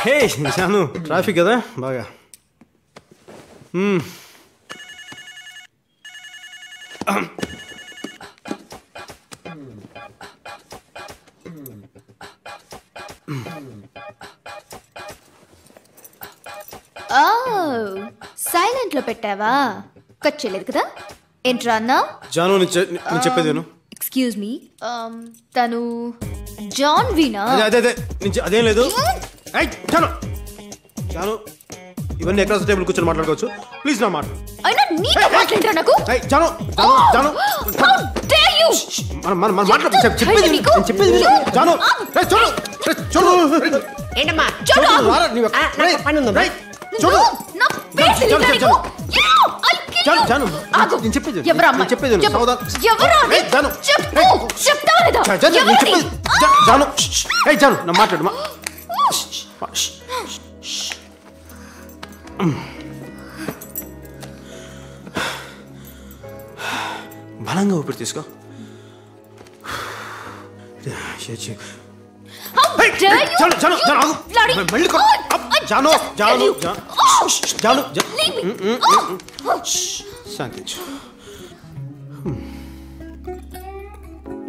హే Janu, traffic కదా బాగా. Silent లో పెట్టావా? కట్ చేయలేదు కదా? ఏంట్రా అన్నా? జాను నేను చెప్పేది విను. ఎక్స్క్యూజ్ మీ, తను జాన్ వీనా? అదేం లేదు. జాను ఇవన్నీ ఎక్కడ టేబుల్ కూర్చొని మాట్లాడుకోవచ్చు. ప్లీజ్ నా మాట. అయినా నీతో మాట్లాడరా నాకు? జాను జాను మనం మాట్లాడు. చెప్పేది జాను. చూడు ఏంటమ్మా పని ఉందా? చూడు చెప్పేది జాను నా మాట్లాడు. బలంగా ఊపిరి తీసుకో.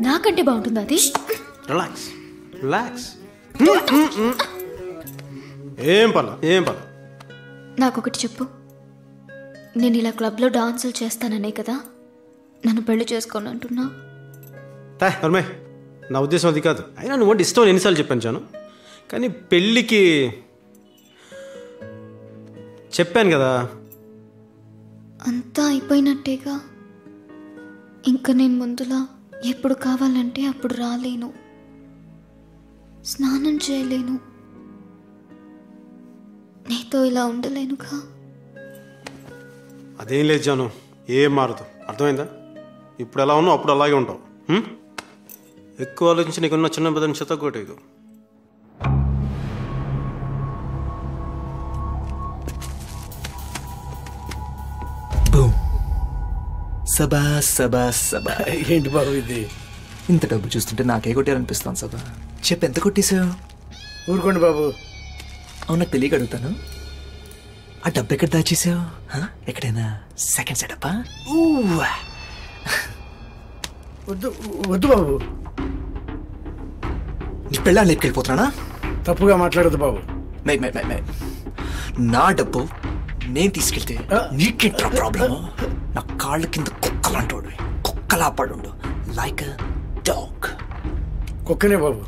నాకంటే బాగుంటుంది అది. Relax relax. ఏం పర్లా. నాకొకటి చెప్పు, నేను ఇలా క్లబ్లో డాన్సులు చేస్తాననే కదా నన్ను పెళ్లి చేసుకోను అంటున్నా? నా ఉద్దేశం అది కాదు. అయినా నువ్వు అంటే ఇష్టం ఎన్నిసార్లు చెప్పాను జాను. కానీ పెళ్ళికి చెప్పాను కదా. అంతా అయిపోయినట్టేగా. ఇంకా నేను ముందులా ఎప్పుడు కావాలంటే అప్పుడు రాలేను, స్నానం చేయలేను, నీతో ఇలా ఉండలేనుగా. అదేం లేదు జాను, ఏం మారదు. అర్థమైందా? ఇప్పుడు ఎలా ఉన్నావు అప్పుడు అలాగే ఉంటావు. ఎక్కువ ఆలోచించి నీకున్న చిన్న పెద్దని చెత్తగొట్టేకు. సభా సభా సభా. ఏంటి బాబు ఇది? ఇంత డబ్బు చూస్తుంటే నాకే కొట్టాలనిపిస్తాను. సభా చెప్పు, ఎంత కొట్టేశావు? ఊరుకోండి బాబు. అవును, నాకు తెలియక అడుగుతాను, ఆ డబ్బు ఎక్కడ దాచేసావు? ఎక్కడైనా సెకండ్ సెటప్పా? వద్దు వద్దు బాబు. నీ పెళ్ళాన్ని ఎక్కెళ్ళిపోతున్నానా? తప్పుగా మాట్లాడదు బాబు. నా డబ్బు నేను తీసుకెళ్తే నీకేంట్రా ప్రాబ్లం? నా కాళ్ళ కింద కుక్కలాంటోడు, కుక్కలా పడుండు, లైక్ డాగ్. కుక్కనే బాబు.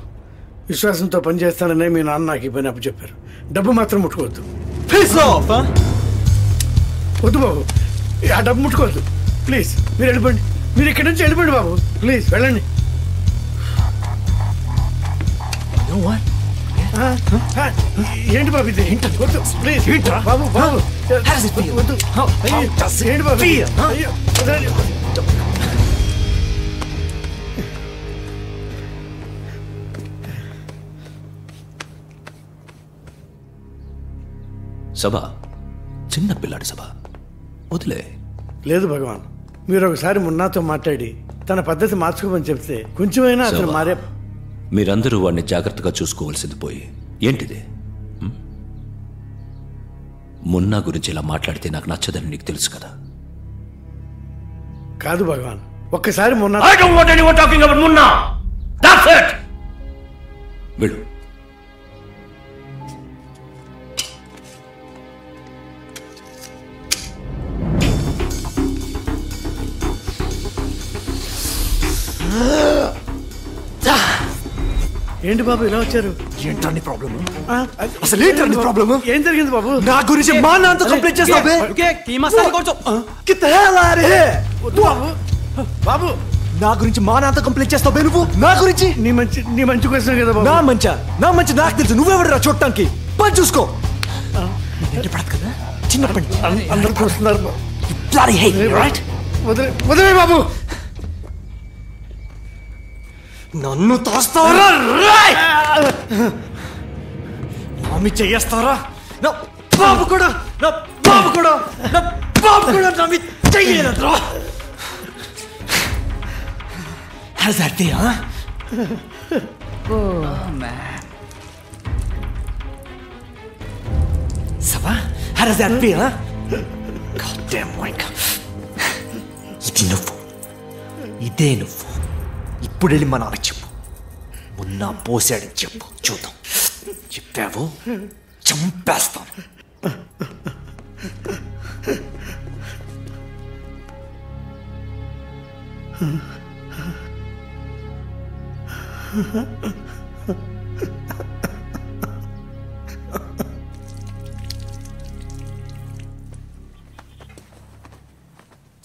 విశ్వాసంతో పనిచేస్తాననే మీ నాన్న నాకు ఈ పని అప్పచెప్పారు. డబ్బు మాత్రం ముట్టుకోవద్దు. వద్దు బాబు, ఆ డబ్బు ముట్టుకోవద్దు ప్లీజ్. మీరు వెళ్ళిపోండి, మీరు ఇక్కడి నుంచి వెళ్ళిపోండి బాబు, ప్లీజ్ వెళ్ళండి. ఏంటి బాబు ఇది? వద్దు ప్లీజ్ బాబు. బాబు వద్దు. ఏంటి బాబు? సభ చిన్న పిల్లాడి సభ, వదిలే. లేదు భగవాన్, మీరు ఒకసారి మున్నాతో మాట్లాడి తన పద్ధతి మార్చుకోమని చెప్తే కొంచెమైనా అతను మారే. మీరందరూ వాడిని జాగ్రత్తగా చూసుకోవాల్సింది పోయి ఏంటిది? మున్నా గురించి ఇలా మాట్లాడితే నాకు నచ్చదని నీకు తెలుసు కదా. కాదు భగవాన్, ఒక్కసారి మున్నా. వెళ్ళు. ఏంటి బాబు ఇలా వచ్చారు? ఏంటండి ప్రాబ్లమ్? అసలు ఏంటండి ప్రాబ్లమ్? ఏం జరిగింది బాబు? నా గురించి మా నాన్నతో కంప్లైంట్ చేస్తావే? బాబు నా గురించి మా నాన్నతో కంప్లైంట్ చేస్తావే నువ్వు? నా గురించి? నీ మంచి కోసం కదా బాబు. నా మంచి నాకు తెలుసు. నువ్వెవడరా చూడటానికి? పని చూసుకో. పడదు కదా చిన్నప్పటి అందరూ చూస్తున్నారు. వదిలే బాబు, నన్ను తోస్తావరా? నామి చెయ్యేస్తావరా? నా బాబు కూడా చేయలేదురా. How's that feel, huh? Oh man. Sabha, how does that feel, huh? God damn, Mike. ఇది నువ్వు, ఇదే నువ్వు. ఇప్పుడు వెళ్ళి మా నాన్నకి చెప్పు, మొన్న పోసాడని చెప్పు. చూద్దాం. చెప్పావు చంపేస్తాను.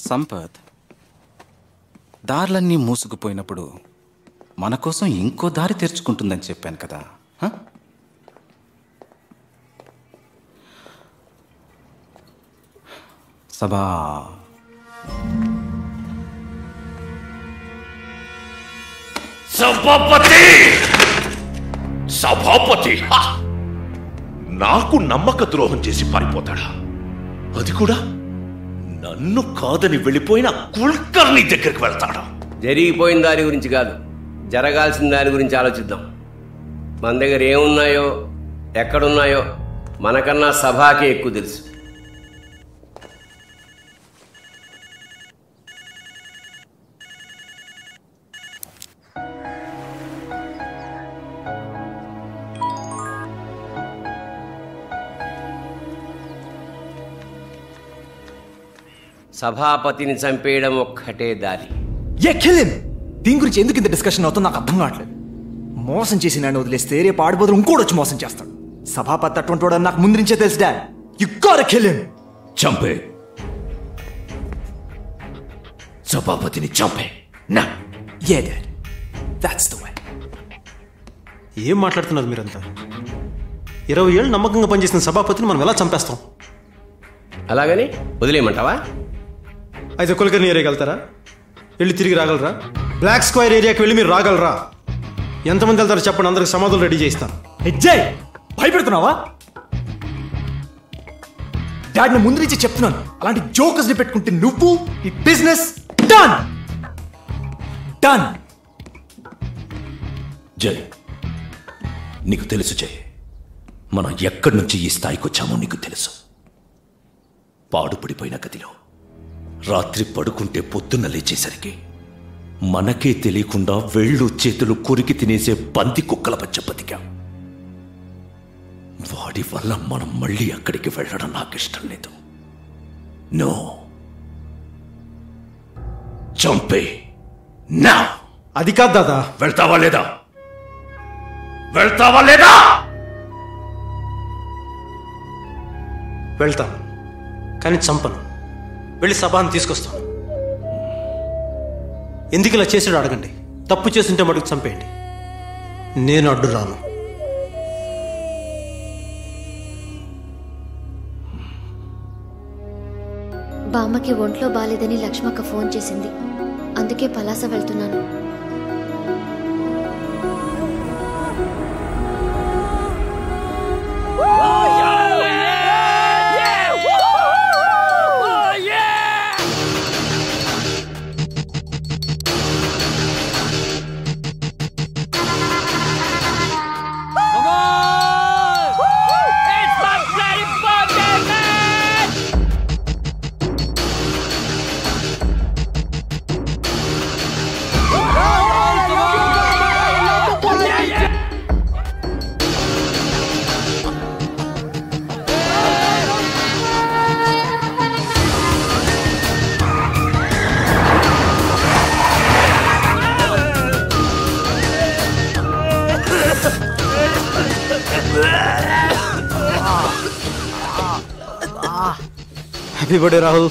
సంపత్, దారులన్నీ మూసుకుపోయినప్పుడు మన కోసం ఇంకో దారి తెరుచుకుంటుందని చెప్పాను కదా. సభా సభాపతి సభాపతి నాకు నమ్మక ద్రోహం చేసి పారిపోతాడా? అది కూడా నన్ను కాదని వెళ్ళిపోయిన కుల్కర్ని దగ్గరికి వెళ్తాడా? జరిగిపోయిన దాని గురించి కాదు, జరగాల్సిన దాని గురించి ఆలోచిద్దాం. మన దగ్గర ఏమున్నాయో ఎక్కడున్నాయో మనకన్నా సభాకే ఎక్కువ తెలుసు. సభాపతిని చంపేయడం ఒక్కటే దారి. దీని గురించి ఎందుకు ఇంత డిస్కషన్ అవుతుందో నాకు అర్థం కావట్లేదు. మోసం చేసి నన్ను వదిలేస్తే రేపు ఆడిపోదు ఇంకోటి వచ్చి మోసం చేస్తాడు. సభాపతి అటువంటి వాడు నాకు ముందు నుంచే తెలుసు dad. You got kill him. చంపే, సభాపతిని చంపే. నా yeah dad, that's the way. ఏం మాట్లాడుతున్నారు మీరంతా? 20 ఏళ్ళు నమ్మకంగా పనిచేసిన సభాపతిని మనం ఎలా చంపేస్తాం? అలాగని వదిలేయమంటావా? అయితే కులకర్ణి ఏరియాకి వెళ్తారా? వెళ్ళి తిరిగి రాగలరా? బ్లాక్ స్క్వేర్ ఏరియాకి వెళ్ళి మీరు రాగలరా? ఎంతమంది వెళ్తారో చెప్పండి, అందరికి సమాధులు రెడీ చేయిస్తాను. జై, భయపెడుతున్నావా? డాడ్ ముందు నుంచి చెప్తున్నాను, అలాంటి జోకర్స్ ని పెట్టుకుంటే నువ్వు ఈ బిజినెస్ డన్ డన్. జై, నీకు తెలుసు జై, మనం ఎక్కడి నుంచి ఈ స్థాయికి వచ్చామో నీకు తెలుసు. పాడుపడిపోయిన గదిలో రాత్రి పడుకుంటే పొద్దున్న లేచేసరికి మనకే తెలియకుండా వేళ్ళు చేతులు కొరికి తినేసే పంది కుక్కల మధ్య బతికాం. వాడి వల్ల మనం మళ్ళీ అక్కడికి వెళ్ళడం నాకు ఇష్టం లేదు. నో, చంపే నా. అది కాదు దాదా. వెళ్తావా లేదా? వెళ్తావా లేదా? వెళ్తాను, కానీ చంపను. వెళ్ళి సభాన్ని తీసుకొస్తాను. ఎందుకు ఇలా చేసాడు అడగండి. తప్పు చేస్తుంటే మటుకు చంపేయండి, నేను అడ్డు రాను. బామ్మకి ఒంట్లో బాలేదని లక్ష్మక్క ఫోన్ చేసింది, అందుకే పలాస వెళ్తున్నాను. Happy birthday Rahul.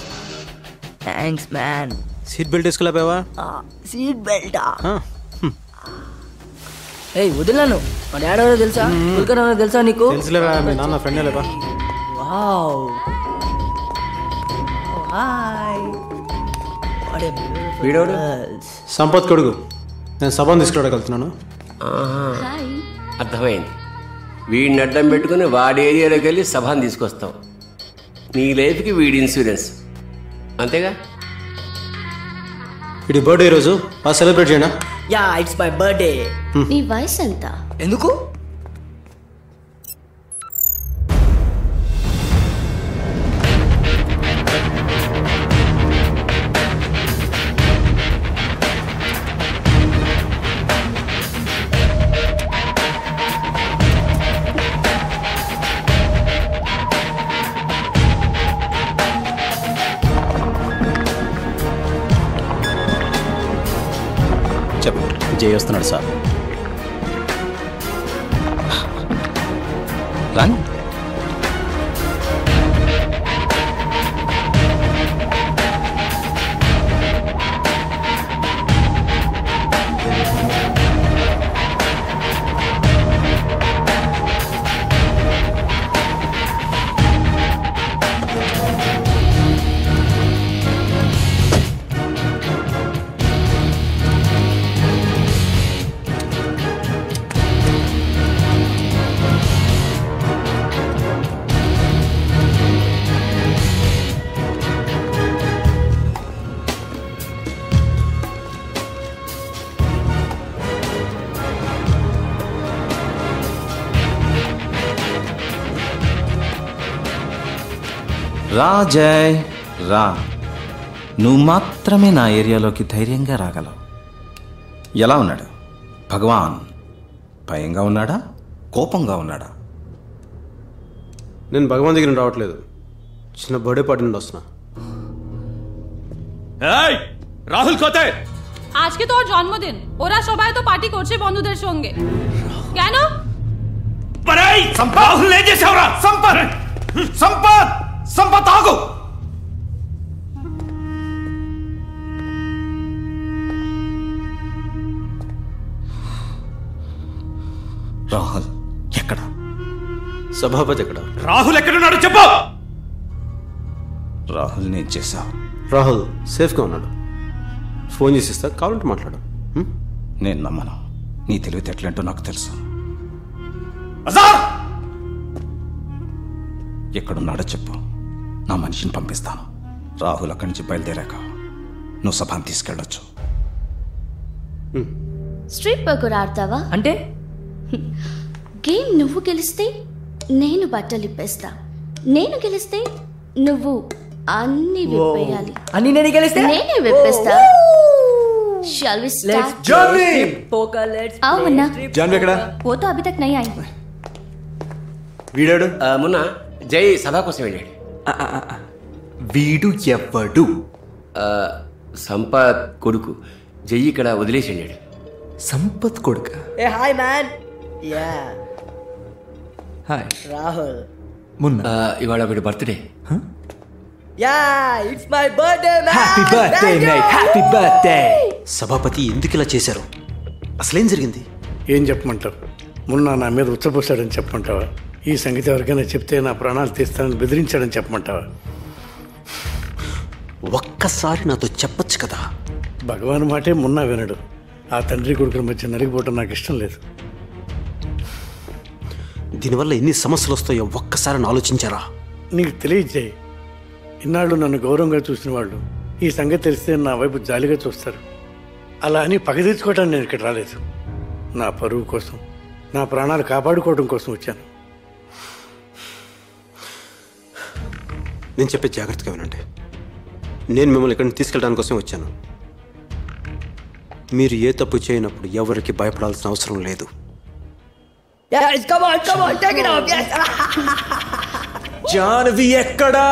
Thanks man. Seat belt వేసుకోలేపావా? సీట్ బెల్టా? ఏయ్ వదిలేను. మా డాడీ ఎవరో తెలుసా? కుల్కర్ణి ఎవరో తెలుసా నీకు? తెలుసులేవా, మీ నాన్న ఫ్రెండ్ లేవా? Wow, hi. వాట్ ఏ వీడోడు సంపత్ కొడుకు. నేను సభను తీసుకురాగలుగుతున్నాను. అర్థమైంది. వీడిని అడ్డం పెట్టుకుని వాడి ఏరియాలోకి వెళ్ళి సభను తీసుకొస్తావు. నీ లైఫ్కి వీడి ఇన్సూరెన్స్, అంతేగా? ఇది బర్త్డే రోజు సెలబ్రేట్ చేయనా? Yeah it's my birthday. నీ వయసు ఎంత? ఎందుకు? చెప్పు. జై వస్తున్నాడు సార్. రండి. రా జయ్ రా. నువ్వు మాత్రమే నా ఏరియాలోకి ధైర్యంగా రాగలవు. ఎలా ఉన్నాడు భగవాన్? భయంగా ఉన్నాడా, కోపంగా ఉన్నాడా? నేను భగవాన్ దగ్గర నుండి రావట్లేదు, చిన్న బర్త్డే పార్టీ నుండి వస్తున్నా. রাহুল কোথায়? আজকে তোর জন্মদিন, ওরা সবাই তো পার্টি করছে বন্ধুদের সঙ্গে। কেন? রাহুল লে গেছে ওরা। সম্পদ সম্পদ ఆగు. రాహుల్ ఎక్కడ? సభాపతి ఎక్కడ? రాహుల్ ఎక్కడున్నాడు చెప్పు. రాహుల్ నేను చేశావు. రాహుల్ సేఫ్గా ఉన్నాడు, ఫోన్ చేసి ఇస్తా, కావాలంటే మాట్లాడు. నేను నమ్మను. నీ తెలివితేటలేంటో నాకు తెలుసు. ఎక్కడున్నాడో చెప్పు, నా మనిషిని పంపిస్తాను. రాహుల్ అక్కడి నుంచి బయలుదేరాక నువ్వు సభాని తీసుకెళ్ళొచ్చు. స్ట్రీట్ పర్కర్ ఆడతావా? అంటే గేమ్ నువ్వు గెలిస్తే నేను బట్టలు ఇప్పేస్తా, నేను గెలిస్తే నువ్వు అన్ని విప్పేయాలి. అన్ని నేను గెలిస్తే నేనే విప్పేస్తా. Shall we start? Janvi! Poker let's आओ मुन्ना. జాన్వి ఎక్కడ? वो तो अभी तक नहीं आई. వీడాడు? మొన్న జై సభ కోసం వెళ్ళాడు. వీడు ఎవ్వడు? సంపత్ కొడుకు జై ఇక్కడ వదిలేసి వెళ్ళాడు. సంపత్ కొడుక? ఏ hi man. Yeah hi Rahul. Munna ఇవాళ వీడి birthday. Yeah it's my birthday man. Happy birthday night. Happy birthday. Sabhapathi ఎందుకు ఇలా చేశారు? అసలేం జరిగింది? ఏం చెప్పమంటావు? మొన్న నా మీద ఉచ్చపోసాడని చెప్పమంటావా? ఈ సంగతి ఎవరికైనా చెప్తే నా ప్రాణాలు తీస్తానని బెదిరించాడని చెప్పమంటావా? ఒక్కసారి నాతో చెప్పొచ్చు కదా. భగవాన్ మాటే మొన్న వినడు. ఆ తండ్రి కొడుకుల మధ్య నలిగిపోవటం నాకు ఇష్టం లేదు. దీనివల్ల ఎన్ని సమస్యలు వస్తాయో ఒక్కసారి ఆలోచించారా? నీకు తెలియజేయి. ఇన్నాళ్ళు నన్ను గౌరవంగా చూసిన వాళ్ళు ఈ సంగతి తెలిస్తే నా వైపు జాలిగా చూస్తారు. అలా అని పగ తీర్చుకోవటానికి నేను ఇక్కడ రాలేదు. నా పరువు కోసం, నా ప్రాణాలు కాపాడుకోవడం కోసం వచ్చాను. నేను చెప్పే జాగ్రత్తగా వినండి. నేను మిమ్మల్ని ఇక్కడిని తీసుకెళ్ళడానికి కోసం వచ్చాను. మీరు ఏ తప్పు చేయనప్పుడు ఎవరికి భయపడాల్సిన అవసరం లేదు. జాన్వి ఎక్కడా?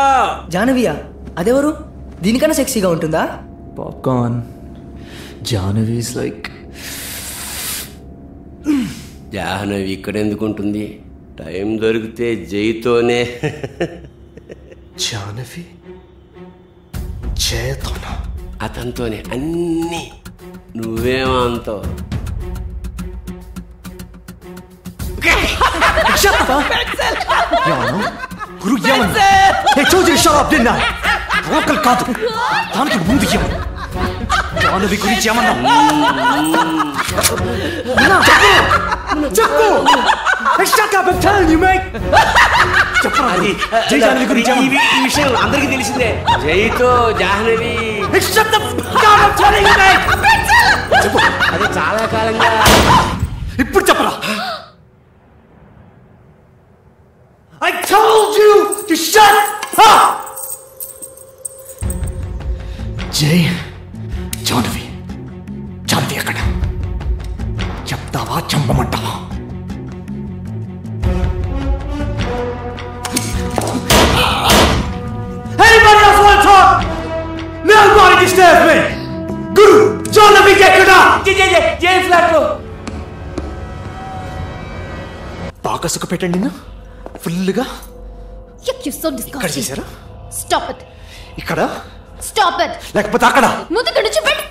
జానవియా? అదెవరు? దీనికన్నా సెక్సీగా ఉంటుందా? Popcorn. Janvi is like Jahnavi ఇక్కడ ఎందుకు ఉంటుంది? టైం దొరికితే జైతోనే. జాన్వి జయతోనా? అతనితోనే అన్నీ. నువ్వేమంతావు? గురు రోకల్ కాదు, దానికి ముందు జాహ్నవి గురించి ఏమన్నా చెప్పు. Shut up, I'm telling you, mate. అది జై జాహ్నవి గురించి ఈ విషయం అందరికీ తెలిసిందే. జైతో Jahnavi. Shut the fuck up, I'm telling you, mate. చెప్పు. అది చాలా కాలంగా. ఇప్పుడు చెప్పరా. I told you to shut up. జై జాహ్నవి. జాహ్నవి ఎక్కడ? చెప్తావా చంపమంటావా? Anybody else want to talk? Nobody disturbs me. Guru, Jahnvi ఎక్కడ? జై ఫ్లాట్ లో. బాగా సుఖ పెట్టండి నా ఫుల్గా. You so disgusting. ఇక్కడ చేశారా? Stop it. ఇక్కడ? Stop it. లేకపోతే అక్కడ? ముందు ఇక్కడ నుంచి పెట్టు.